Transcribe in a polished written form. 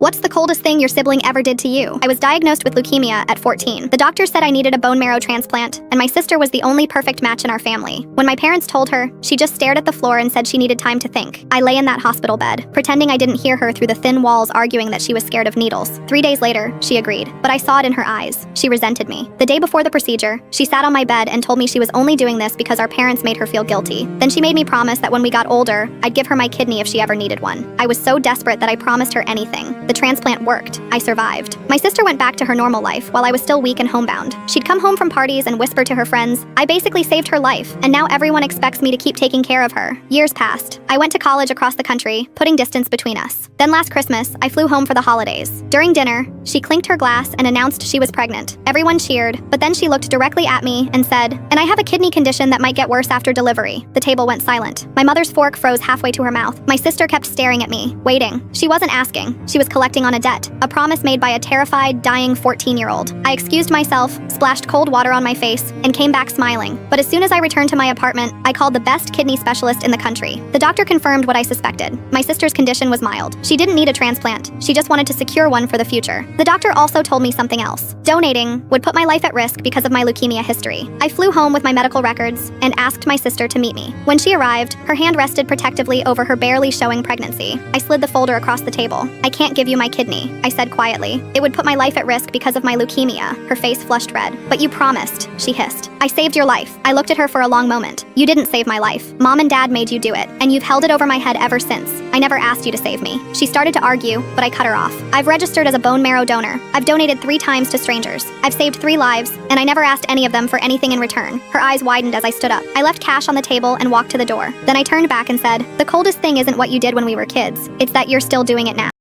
What's the coldest thing your sibling ever did to you? I was diagnosed with leukemia at 14. The doctor said I needed a bone marrow transplant, and my sister was the only perfect match in our family. When my parents told her, she just stared at the floor and said she needed time to think. I lay in that hospital bed, pretending I didn't hear her through the thin walls, arguing that she was scared of needles. 3 days later, she agreed, but I saw it in her eyes. She resented me. The day before the procedure, she sat on my bed and told me she was only doing this because our parents made her feel guilty. Then she made me promise that when we got older, I'd give her my kidney if she ever needed one. I was so desperate that I promised her anything. The transplant worked. I survived. My sister went back to her normal life while I was still weak and homebound. She'd come home from parties and whisper to her friends, I basically saved her life, and now everyone expects me to keep taking care of her. Years passed. I went to college across the country, putting distance between us. Then last Christmas, I flew home for the holidays. During dinner, she clinked her glass and announced she was pregnant. Everyone cheered, but then she looked directly at me and said, and I have a kidney condition that might get worse after delivery. The table went silent. My mother's fork froze halfway to her mouth. My sister kept staring at me, waiting. She wasn't asking. She was collecting on a debt, a promise made by a terrified, dying 14-year-old. I excused myself, splashed cold water on my face, and came back smiling. But as soon as I returned to my apartment, I called the best kidney specialist in the country. The doctor confirmed what I suspected. My sister's condition was mild. She didn't need a transplant. She just wanted to secure one for the future. The doctor also told me something else. Donating would put my life at risk because of my leukemia history. I flew home with my medical records and asked my sister to meet me. When she arrived, her hand rested protectively over her barely showing pregnancy. I slid the folder across the table. I can't give you my kidney, I said quietly. It would put my life at risk because of my leukemia. Her face flushed red. But you promised, she hissed. I saved your life. I looked at her for a long moment. You didn't save my life. Mom and Dad made you do it, and you've held it over my head ever since. I never asked you to save me. She started to argue, but I cut her off. I've registered as a bone marrow donor. I've donated 3 times to strangers. I've saved 3 lives, and I never asked any of them for anything in return. Her eyes widened as I stood up. I left cash on the table and walked to the door. Then I turned back and said, the coldest thing isn't what you did when we were kids. It's that you're still doing it now.